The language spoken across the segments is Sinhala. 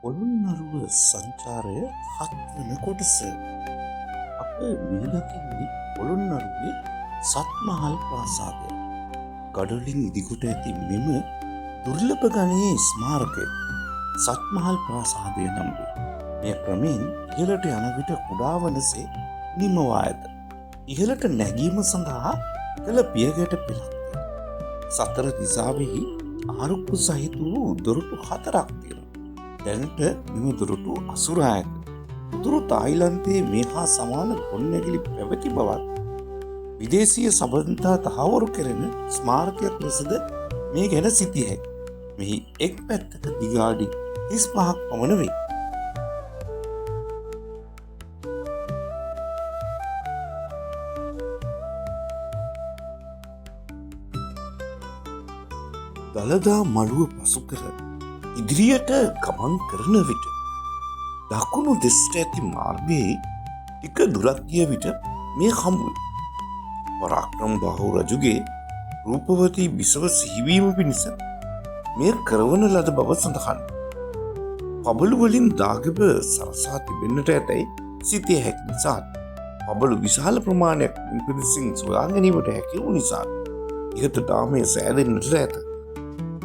පොළොන්නරුව සංචාරය 7 වන කොටස. අප මෙහිදකින්නේ පොළොන්නරුවේ සත්මහල් ප්‍රාසාදය. ගඩොලින් ඉදිකොට ඇති මෙම දුර්ලභ ගණයේ ස්මාරකය සත්මහල් ප්‍රාසාදය නම් වේ. මෙය ක්‍රමයෙන් ඉහළට යන විට කුඩා වනසේ නිමවා ඇත. ඉහළට නැගීම සඳහා කළ පියගැට පෙළක් සතර දිසාවෙහි ආරුක්කු සහිත වූ දොරටු 4ක් තියෙනවා. දැනට මෙම දොරටු අසුරා ඇත. උතුරු තායිලන්තයේ මේ හා සමාන ගොන්නැගිලි පැවති බවත් විදේශීය සබඳතා තහවුරු කෙරෙන ස්මාරකයක් ලෙසද මේ ගැන සිතිය හැකියි. මෙහි එක් පැත්තක දිග අඩි 35ක් පමණ වේ. දළදා මළුව පසු කර ඉදිරියට ගමන් කරන විට දකුණු දෙසට ඇති මාර්ගයේ ටික දුරක් ගිය විට මේ හමුවේ පරාක්‍රම බාහු රජුගේ රූපවතී බිසව සිහිවීම පිණිස මේ කරවන ලද බව සඳහන්. පබළු වලින් දාගැබ සරසා තිබෙන්නට ඇතැයි සිතිය හැකි නිසා පබළු විශාල ප්‍රමාණයක් පිරිසින් සොයා ගැනීමට හැකි වූ නිසා ඉහත දාමය සෑදෙන්නට ඇත.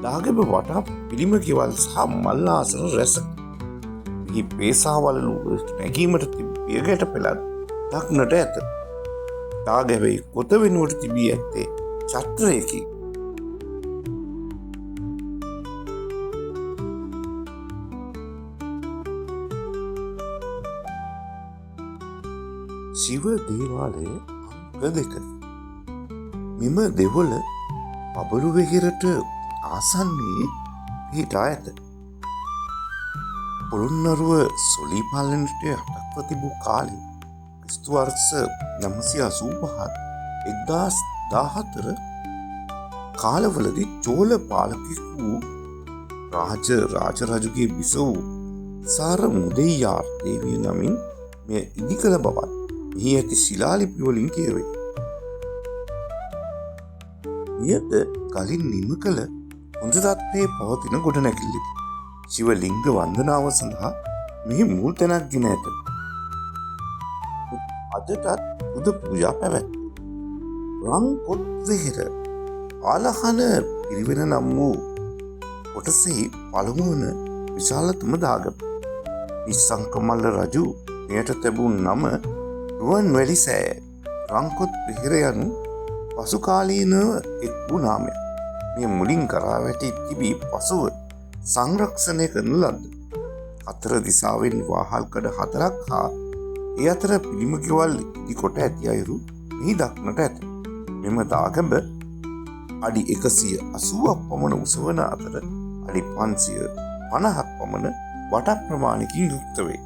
දාගැබ වටා පිළිම ගෙවල් සහ මල් ආසන රැසක්. මෙහි පේසාවලලු නැගීමට පියගැට පෙළක් දක්නට ඇත. දාගැබේ කොත වෙනුවට තිබී ඇත්තේ චත්‍රයකි. ශිව දේවාලය අංක 2. මෙම දෙවොල පබළු වෙහෙරට ආසන්නයේ පිහිටා ඇත. පොළොන්නරුව සොලී පාලනයට යටත්ව තිබූ කාලේ ක්‍රිස්තු වර්ෂ 985 1014 කාලවලදී චෝල පාලකෙකු වූ රාජරජුගේ බිසව සාර මුදෙයාර් දේවිය නමින් මෙය ඉදි කළ බවත් මෙහි ඇති ශිලාලිපි වලින් කියවේ. මෙයද කලින් නිම කළ හොඳ තත්ත්වයේ පවතින ගොඩනැගිල්ලකි. ශිව ලිංග වන්දනාව සඳහා මෙහි මුල් තැනක් ගෙන ඇත. අදටත් බුදු පූජා පැවැත්වේ. රංකොත් වෙහෙර ආලහන පිරිවෙන නම් වූ කොටසෙහි පළමු වන විශාලතම දාගැබ. නිස්සංකමල්ල රජු මෙයට තැබූ නම රුවන්වැලි සෑය. රංකොත් වෙහෙර යනු පසු කාලීනව එක් වූ නාමයක්. මේ මුලින් කරා වැටි තිබී පසුව සංරක්ෂණය කරන ලද්ද. 4 දිසාවෙන් වාහල්කඩ 4ක් හා ඒ අතර පිළිම ගෙවල් ඉදිකොට ඇති අයුරු මෙහි දක්නට ඇත. මෙම දාගැබ අඩි 180ක් පමණ උස වන අතර අඩි 550ක් පමණ වට ප්‍රමාණයකින් යුක්ත වේ.